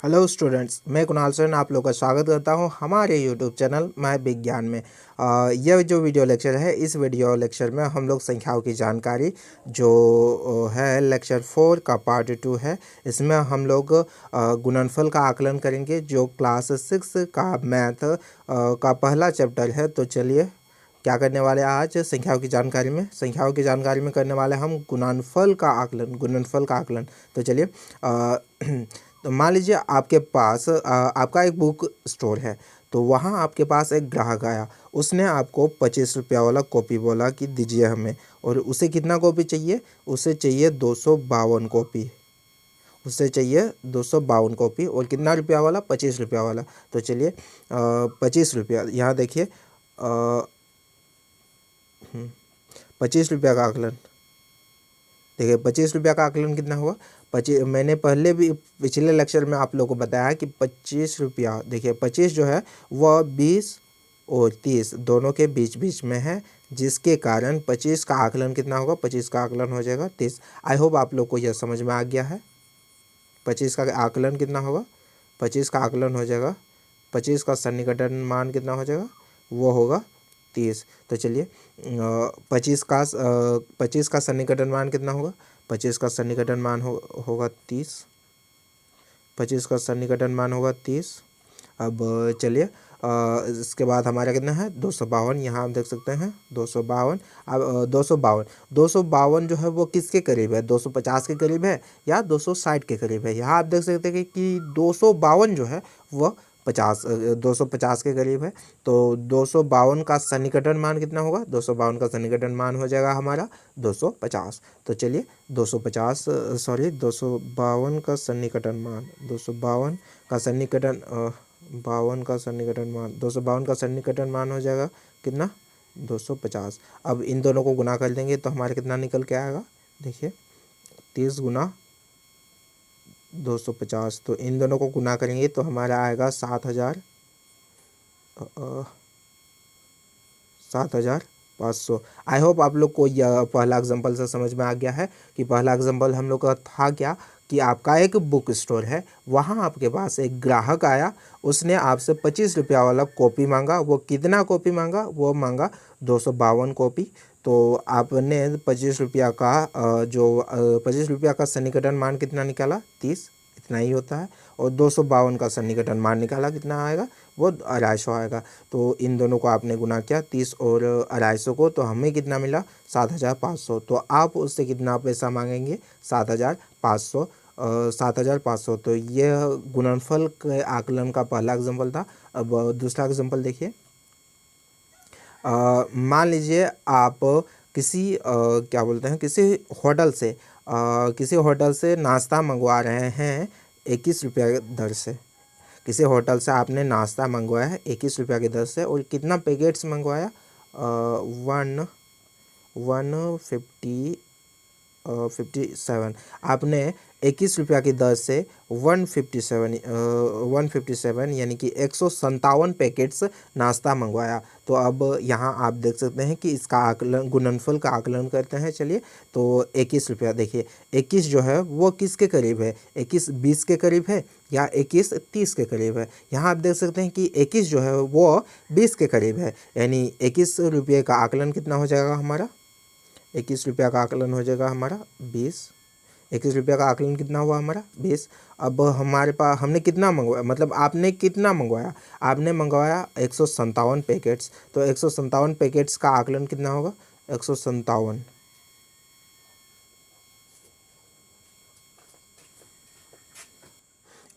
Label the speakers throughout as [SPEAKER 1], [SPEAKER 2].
[SPEAKER 1] Hello students, मैं कुणाल सेन आप लोग का स्वागत करता हूं हमारे यूट्यूब चैनल मैं विज्ञान में। यह जो वीडियो लेक्चर है, इस वीडियो लेक्चर में हम लोग संख्याओं की जानकारी जो है लेक्चर 4 का पार्ट 2 है। इसमें हम लोग गुणनफल का आकलन करेंगे जो क्लास 6 का मैथ का पहला चैप्टर है। तो चलिए क्या करने वाले हैं आज संख्याओं की जानकारी में करने वाले हम गुणनफल का आकलन। तो चलिए तो मान लीजिए आपके पास आपका एक बुक स्टोर है। तो वहाँ आपके पास एक ग्राहक आया, उसने आपको 25 रुपया वाला कॉपी बोला कि दीजिए हमें। और उसे कितना कॉपी चाहिए? उसे चाहिए 252 कॉपी। उसे चाहिए 252 कॉपी। और कितना रुपया वाला? 25 रुपया वाला। तो चलिए 25 रुपया, यहाँ देखिए 25 रुपया का आकलन। देखिए 25 रुपया का आकलन कितना हुआ? मैंने पहले भी पिछले लेक्चर में आप लोगों को बताया कि 25 रुपया, देखिए 25 जो है वह 20 और 30 दोनों के बीच बीच में है, जिसके कारण 25 का आकलन कितना होगा? 25 का आकलन हो जाएगा 30। आई होप आप लोग को यह समझ में आ गया है। 25 का आकलन कितना होगा? 25 का आकलन हो जाएगा, 25 का सन्निकटन मान कितना हो जाएगा? वो होगा 30। तो चलिए 25 का सन्निकटन मान कितना होगा? 25 का सन्निकटन मान होगा 30। 25 का सन्निकटन मान होगा 30। अब चलिए इसके बाद हमारा कितना है? 252। यहाँ आप देख सकते हैं 252। अब 252 जो है वो किसके करीब है? 250 के करीब है या 260 के करीब है? यहाँ आप देख सकते हैं कि 252 जो है वह 250 के करीब है। तो 252 का सन्निकटन मान कितना होगा? 252 का सन्निकटन मान हो जाएगा हमारा 250। तो चलिए 252 का सन्निकटन मान, 252 का सन्निकटन 252 का सन्निकटन मान हो जाएगा कितना? 250। अब इन दोनों को गुना कर देंगे तो हमारे कितना निकल के आएगा? देखिए 30 गुना 250। तो इन दोनों को गुना करेंगे तो हमारा आएगा 7,500। आई होप आप लोग को यह पहला एग्जांपल से समझ में आ गया है कि पहला एग्जांपल हम लोग का था क्या कि आपका एक बुक स्टोर है, वहाँ आपके पास एक ग्राहक आया, उसने आपसे 25 रुपया वाला कॉपी मांगा। वो कितना कॉपी मांगा? वो मांगा 252 कॉपी। तो आपने 25 रुपया का 25 रुपया का सन्निकटन मान कितना निकाला? 30, इतना ही होता है। और 252 का सन्निकटन मान निकाला, कितना आएगा? वो 250 आएगा। तो इन दोनों को आपने गुना किया 30 और 250 को, तो हमें कितना मिला? 7,500। तो आप उससे कितना पैसा मांगेंगे? 7,500। 7,500। तो यह गुणनफल के आकलन का पहला एग्जाम्पल था। अब दूसरा एग्जाम्पल देखिए। मान लीजिए आप क्या बोलते हैं, किसी होटल से नाश्ता मंगवा रहे हैं 21 रुपया दर से। किसी होटल से आपने नाश्ता मंगवाया है 21 रुपया की दर से। और कितना पैकेट्स मंगवाया? 157। आपने 21 रुपया की दर से 157 यानी कि 157 पैकेट्स नाश्ता मंगवाया। तो अब यहाँ आप देख सकते हैं कि इसका आकलन, गुणनफल का आकलन करते हैं। चलिए तो 21 रुपया, देखिए 21 जो है वो किसके करीब है? 21 20 के करीब है या 21 30 के करीब है? यहाँ आप देख सकते हैं कि 21 जो है वो 20 के करीब है, यानी 21 रुपये का आकलन कितना हो जाएगा हमारा? 21 रुपया का आकलन हो जाएगा हमारा 20। 21 रुपया का आकलन कितना हुआ हमारा? 20। अब हमारे पास हमने कितना मंगवाया, मतलब आपने कितना मंगवाया? आपने मंगवाया 157 पैकेट्स। तो 157 पैकेट्स का आकलन कितना होगा? 157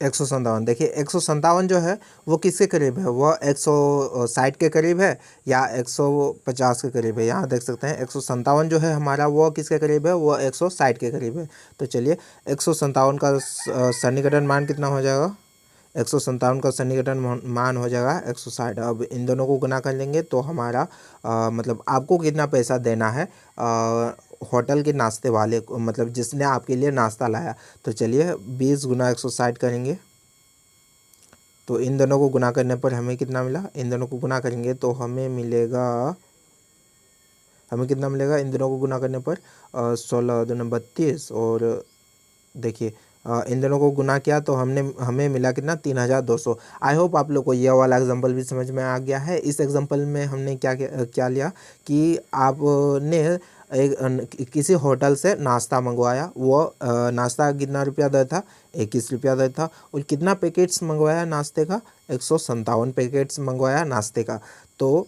[SPEAKER 1] 157। देखिए 157 जो है वो किसके करीब है? वह 160 के करीब है या 150 के करीब है? यहाँ देख सकते हैं 157 जो है हमारा वो किसके करीब है? वो 160 के करीब है। तो चलिए 157 का सन्निकटन मान कितना हो जाएगा? 157 का सन्निकटन मान हो जाएगा 160। अब इन दोनों को गुना कर लेंगे तो हमारा मतलब आपको कितना पैसा देना है होटल के नाश्ते वाले को, मतलब जिसने आपके लिए नाश्ता लाया। तो चलिए 20 गुना 160 करेंगे तो इन दोनों को गुना करने पर हमें कितना मिला? इन दोनों को गुना करेंगे तो हमें कितना मिलेगा इन दोनों को गुना करने पर? 16 दूना 32 और देखिए इन दोनों को गुना किया तो हमें मिला कितना 3200। आई होप आप लोग को यह वाला एग्जांपल भी समझ में आ गया है। इस एग्जांपल में हमने क्या लिया कि आपने किसी होटल से नाश्ता मंगवाया। वो नाश्ता कितना रुपया दर था, 21 रुपया दर था। और कितना पैकेट्स मंगवाया नाश्ते का, 157 पैकेट्स मंगवाया नाश्ते का। तो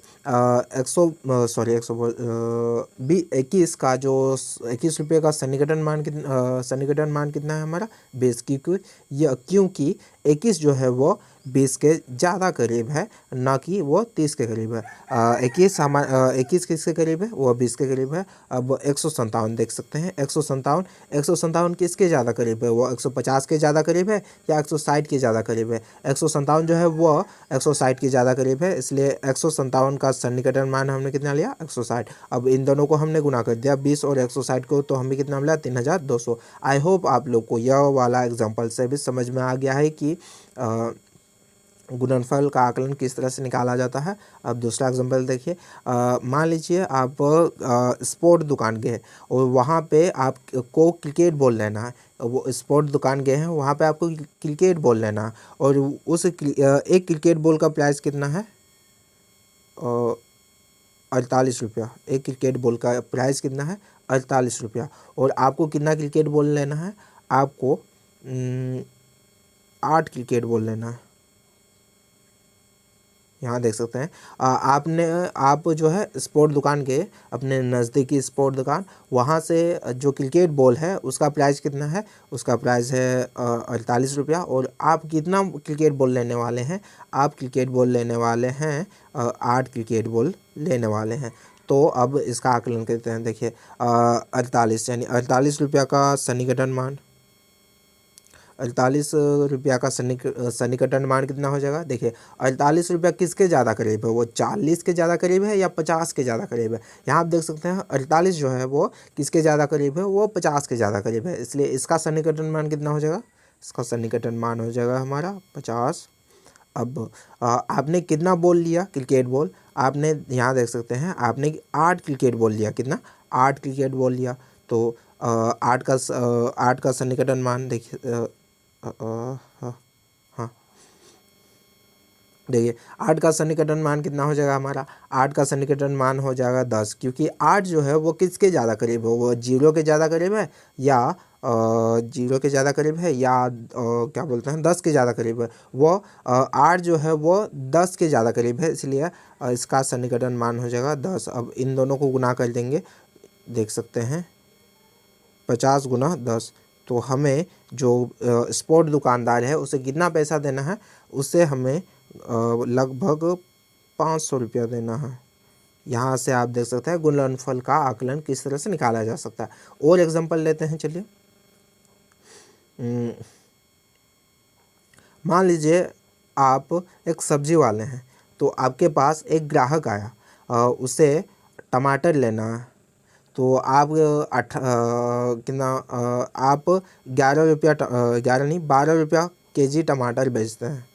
[SPEAKER 1] 21 का जो 21 रुपये का सन्निकटन मान कितना है हमारा 20, क्योंकि 21 जो है वो 20 के ज़्यादा करीब है, ना कि वो 30 के करीब है। 21 किसके करीब है, वो 20 के करीब है। अब 157 देख सकते हैं, 157 किसके ज़्यादा करीब है, वो 150 के ज़्यादा करीब है या 160 के ज़्यादा करीब है। 157 जो है वो 160 के ज़्यादा करीब है, इसलिए 157 का सन्निकटन मान हमने कितना लिया 160। अब इन दोनों को हमने गुना कर दिया 20 और 160 को, तो हमें कितना मिला 3200। आई होप आप लोग को यह वाला एग्जाम्पल से भी समझ में आ गया है कि गुणनफल का आकलन किस तरह से निकाला जाता है। अब दूसरा एग्जांपल देखिए, मान लीजिए आप स्पोर्ट दुकान गए और वहाँ पे आपको क्रिकेट बॉल लेना है। वो स्पोर्ट दुकान गए हैं, वहाँ पे आपको क्रिकेट बॉल लेना है और उस एक क्रिकेट बॉल का प्राइस कितना है 48 रुपया। एक क्रिकेट बॉल का प्राइस कितना है 48 रुपया। और आपको कितना क्रिकेट बॉल लेना है, आपको 8 क्रिकेट बॉल लेना है। यहाँ देख सकते हैं आप जो है स्पोर्ट दुकान गए, अपने नज़दीकी स्पोर्ट दुकान, वहाँ से जो क्रिकेट बॉल है उसका प्राइस कितना है, उसका प्राइस है 48 रुपया। और आप कितना क्रिकेट बॉल लेने वाले हैं, आप क्रिकेट बॉल लेने वाले हैं 8 क्रिकेट बॉल लेने वाले हैं। तो अब इसका आकलन करते हैं। देखिए 48 यानी 48 रुपया का सन्निकटन मान, 48 रुपया का सन्निकटन मान कितना हो जाएगा। देखिए 48 रुपया किसके ज़्यादा करीब है, वो 40 के ज़्यादा करीब है या 50 के ज़्यादा करीब है। यहाँ आप देख सकते हैं 48 जो है वो किसके ज़्यादा करीब है, वो 50 के ज़्यादा करीब है, इसलिए इसका सन्निकटन मान कितना हो जाएगा, इसका सन्निकटन मान हो जाएगा हमारा 50। अब आपने कितना बॉल लिया क्रिकेट बॉल, आपने यहाँ देख सकते हैं आपने 8 क्रिकेट बॉल लिया, कितना 8 क्रिकेट बॉल लिया। तो 8 का सन्निकटन मान देखिए हाँ हाँ देखिए 8 का सन्निकटन मान कितना हो जाएगा हमारा, 8 का सन्निकटन मान हो जाएगा 10, क्योंकि 8 जो है वो किसके ज़्यादा करीब है, वो 0 के ज़्यादा करीब है या 0 के ज़्यादा करीब है या क्या बोलते हैं 10 के ज़्यादा करीब है। वो 8 जो है वो 10 के ज़्यादा करीब है, इसलिए इसका सन्निकटन मान हो जाएगा 10। अब इन दोनों को गुना कर देंगे, देख सकते हैं 50 गुना 10। तो हमें जो स्पोर्ट दुकानदार है उसे कितना पैसा देना है, उसे हमें लगभग 500 रुपया देना है। यहाँ से आप देख सकते हैं गुणनफल का आकलन किस तरह से निकाला जा सकता है। और एग्जांपल लेते हैं, चलिए मान लीजिए आप एक सब्जी वाले हैं, तो आपके पास एक ग्राहक आया, उसे टमाटर लेना है। तो आप कितना आप 11 रुपया 11 नहीं 12 रुपया केजी टमाटर बेचते हैं।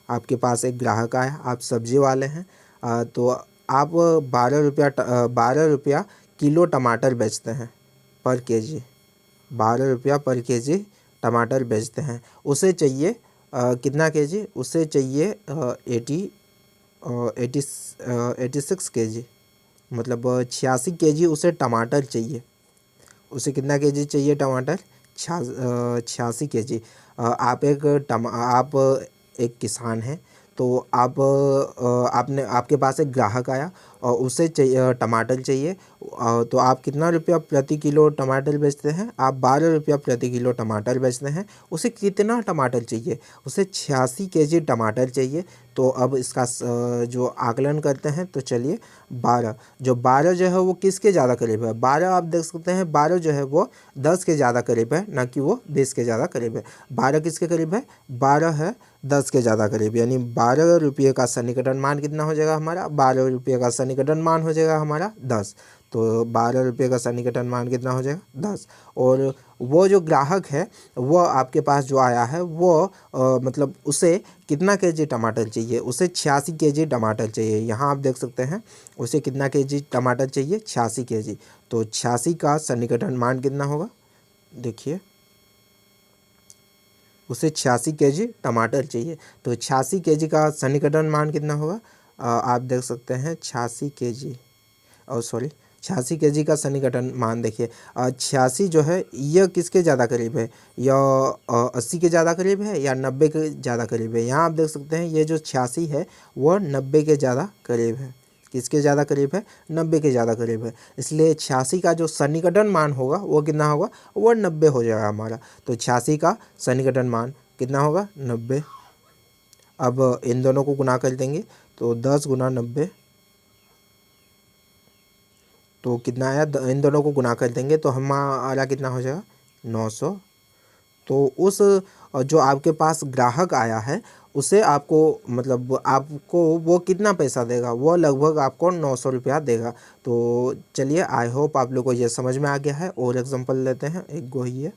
[SPEAKER 1] आपके पास एक ग्राहक आया, आप सब्जी वाले हैं, तो आप 12 रुपया किलो टमाटर बेचते हैं पर केजी, 12 रुपया पर केजी टमाटर बेचते हैं। उसे चाहिए कितना केजी, उसे चाहिए 86 केजी, मतलब 86 केजी उसे टमाटर चाहिए। उसे कितना केजी चाहिए टमाटर, 86 केजी। आप एक किसान हैं, तो आपके पास एक ग्राहक आया और उसे चाहिए टमाटर चाहिए, तो आप कितना रुपया प्रति किलो टमाटर बेचते हैं, आप 12 रुपया प्रति किलो टमाटर बेचते हैं। उसे कितना टमाटर चाहिए, उसे 86 केजी टमाटर चाहिए। तो अब इसका जो आकलन करते हैं, तो चलिए 12 जो है वो किसके ज़्यादा करीब है, 12 आप देख सकते हैं 12 जो है वो 10 के ज़्यादा करीब है, ना कि वो 20 के ज़्यादा करीब है। 12 किसके करीब है, 12 है 10 के ज़्यादा करीब, यानी 12 रुपये का सन्निकटन मान कितना हो जाएगा हमारा, 12 रुपये का सन्निकटन मान हो जाएगा हमारा 10। तो 12 रुपये का सन्निकटन मान कितना हो जाएगा 10। और वो जो ग्राहक है वो आपके पास जो आया है वो मतलब उसे कितना केजी टमाटर चाहिए, उसे 86 केजी टमाटर चाहिए। यहाँ आप देख सकते हैं उसे कितना केजी टमाटर चाहिए, 86 केजी। तो 86 का सन्निकटन मान कितना होगा, देखिए उसे 86 केजी टमाटर चाहिए। तो 86 केजी का सन्निकटन मान कितना होगा? आप देख सकते हैं 86 केजी, और सॉरी 86 केजी का सन्निकटन मान देखिए 86 जो है यह किसके ज़्यादा करीब है? यह 80 के ज़्यादा करीब है या 90 के ज़्यादा करीब है? यहाँ आप देख सकते हैं ये जो 86 है वह 90 के ज़्यादा करीब है। किसके ज़्यादा करीब है? 90 के ज़्यादा करीब है। इसलिए 86 का जो सन्निकटन मान होगा वो कितना होगा? वो 90 हो जाएगा हमारा। तो 86 का सन्निकटन मान कितना होगा? 90। अब इन दोनों को गुना कर देंगे तो 10 गुना 90, तो कितना आया? इन दोनों को गुना कर देंगे तो हमारा कितना हो जाएगा? 900। तो उस जो आपके पास ग्राहक आया है उसे आपको मतलब आपको वो कितना पैसा देगा? वो लगभग आपको 900 रुपया देगा। तो चलिए, आई होप आप लोग को ये समझ में आ गया है। और एग्जांपल लेते हैं, एक गो ही है।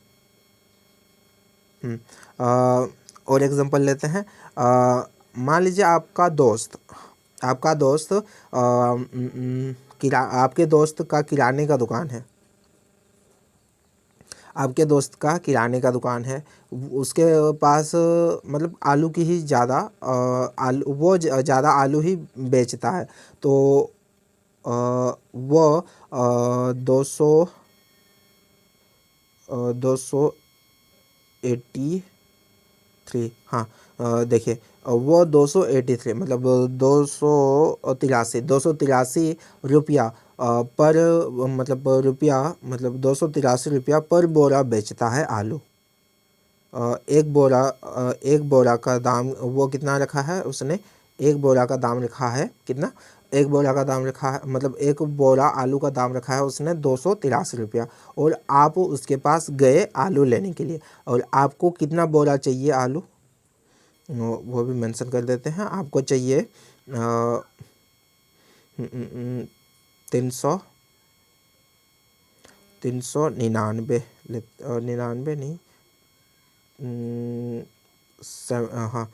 [SPEAKER 1] और एग्जांपल लेते हैं। मान लीजिए आपका दोस्त आपके दोस्त का किराने का दुकान है। आपके दोस्त का किराने का दुकान है, उसके पास मतलब आलू की ही ज़्यादा आलू, वो ज़्यादा आलू ही बेचता है। तो वो 283, हाँ देखिए वो 283 मतलब 283 रुपया पर मतलब रुपया मतलब 283 रुपया पर बोरा बेचता है आलू। एक बोरा का दाम वो कितना रखा है उसने? एक बोरा का दाम रखा है कितना? एक बोरा का दाम रखा है मतलब एक बोरा आलू का दाम रखा है उसने 283 रुपया। और आप उसके पास गए आलू लेने के लिए, और आपको कितना बोरा चाहिए आलू वो भी मेंशन कर देते हैं। आपको चाहिए 399 99 नहीं, हाँ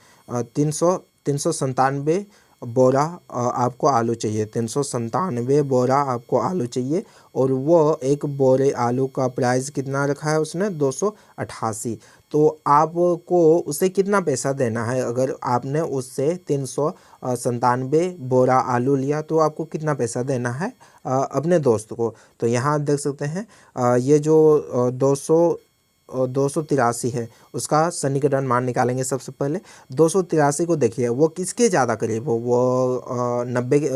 [SPEAKER 1] 397 बोरा आपको आलू चाहिए। 397 बोरा आपको आलू चाहिए, और वो एक बोरे आलू का प्राइस कितना रखा है उसने? 288। तो आपको उसे कितना पैसा देना है? अगर आपने उससे 397 बोरा आलू लिया तो आपको कितना पैसा देना है अपने दोस्त को? तो यहाँ आप देख सकते हैं ये जो 283 है उसका सन्निकटन मान निकालेंगे। सबसे पहले 283 को देखिए वो किसके ज़्यादा करीब हो? वो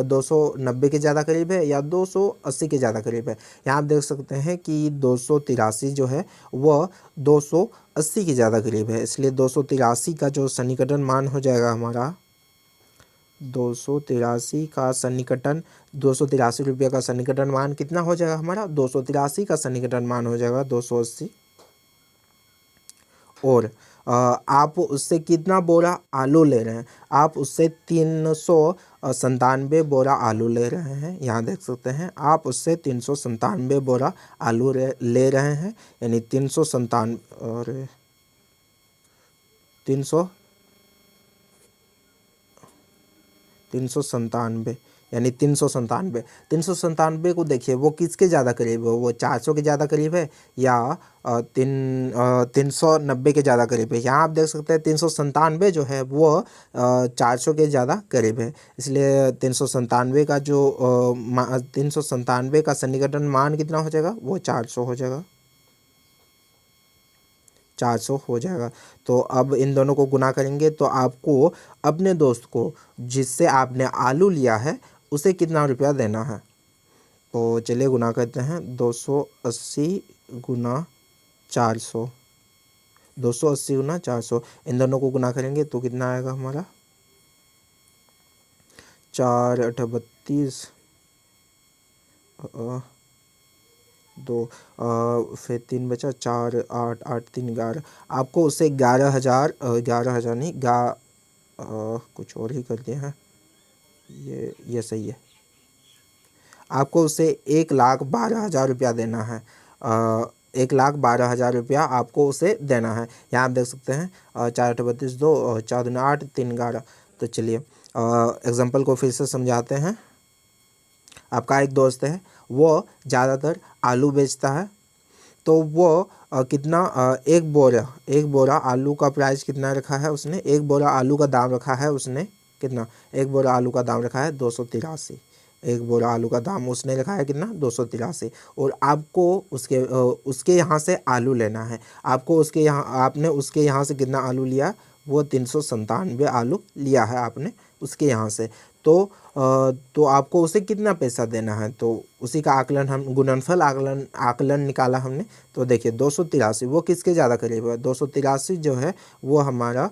[SPEAKER 1] 290 के ज़्यादा करीब है या 280 के ज़्यादा करीब है? यहाँ आप देख सकते हैं कि 283 जो है वह 280 के ज़्यादा करीब है। इसलिए 283 का जो सन्निकटन मान हो जाएगा हमारा 283 का सन्निकटन 283 रुपये का सन्निकटन मान कितना हो जाएगा हमारा? 283 का सन्निकटन मान हो जाएगा 280। और आप उससे कितना बोरा आलू ले रहे हैं? आप उससे 397 बोरा आलू ले रहे हैं। यहाँ देख सकते हैं आप उससे 397 बोरा आलू ले रहे हैं, यानी 397 और 397 यानी 397 को देखिए वो किसके ज़्यादा करीब है? वो 400 के ज़्यादा करीब है या 390 के ज़्यादा करीब है? यहाँ आप देख सकते हैं 397 जो है वो 400 के ज़्यादा करीब है। इसलिए 397 का जो 397 का सन्निकटन मान कितना हो जाएगा? वो 400 हो जाएगा, 400 हो जाएगा। तो अब इन दोनों को गुना करेंगे तो आपको अपने दोस्त को जिससे आपने आलू लिया है उसे कितना रुपया देना है? तो चलिए गुना करते हैं। 280 गुना 400, 280 गुना 400, इन दोनों को गुना करेंगे तो कितना आएगा हमारा? 4 8 32 2 फिर 3 बचा, 4 8 8 3 11। आपको उससे 11,000 11,000 नहीं कुछ और ही कर दिया है, ये सही है। आपको उससे 1,12,000 रुपया देना है। 1,12,000 रुपया आपको उसे देना है। यहाँ आप देख सकते हैं 4 8 32 2 4 2 8 3 11। तो चलिए एग्जाम्पल को फिर से समझाते हैं। आपका एक दोस्त है, वो ज़्यादातर आलू बेचता है, तो वो कितना एक बोरा आलू का प्राइस कितना रखा है उसने, एक बोरा आलू का दाम रखा है उसने कितना, एक बोरा आलू का दाम रखा है 283। एक बोरा आलू का दाम उसने रखा है कितना 283। और आपको उसके यहाँ से आलू लेना है, आपको उसके यहाँ, आपने उसके यहाँ से कितना आलू लिया, वो 397 आलू लिया है आपने उसके यहाँ से। तो आपको उसे कितना पैसा देना है, तो उसी का आकलन हम गुणनफल आकलन निकाला हमने। तो देखिए 283 वो किसके ज़्यादा करीब है, 283 जो है वो हमारा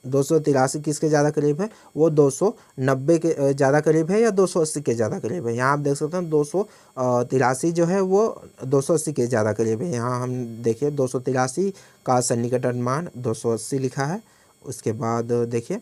[SPEAKER 1] 283 किसके ज़्यादा करीब है, वो 290 के ज़्यादा करीब है या 280 के ज़्यादा करीब है। यहाँ आप देख सकते हैं 283 जो है वो 280 के ज़्यादा करीब है। यहाँ हम देखिए 283 का सन्निकटन मान 280 लिखा है। उसके बाद देखिए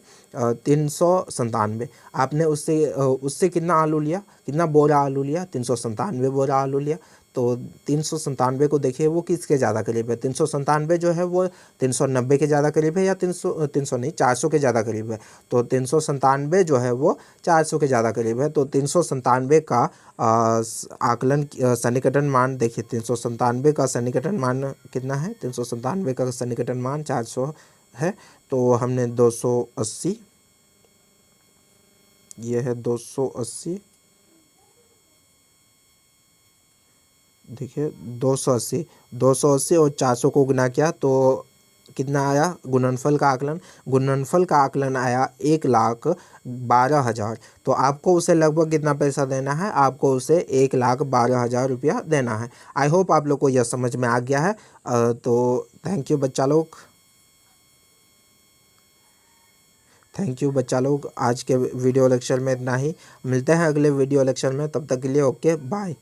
[SPEAKER 1] 397 आपने उससे कितना आलू लिया, कितना बोरा आलू लिया, 397 बोरा आलू लिया। तो 397 को देखिए वो किसके ज़्यादा करीब है, 397 जो है वो 390 के ज़्यादा करीब है या 300 नहीं 400 के ज़्यादा करीब है। तो 397 जो है वो 400 के ज़्यादा करीब है। तो 397 का आकलन सन्निकटन मान देखिए, 397 का सन्निकटन मान कितना है, 397 का सन्निकटन मान 400 है। तो हमने 280, ये है 280, देखिए 280 और 400 को गुना किया तो कितना आया गुणनफल का आकलन आया 1,12,000। तो आपको उसे लगभग कितना पैसा देना है, आपको उसे 1,12,000 रुपया देना है। आई होप आप लोग को यह समझ में आ गया है। तो थैंक यू बच्चा लोग, आज के वीडियो लेक्चर में इतना ही। मिलते हैं अगले वीडियो लेक्चर में, तब तक के लिए ओके बाय।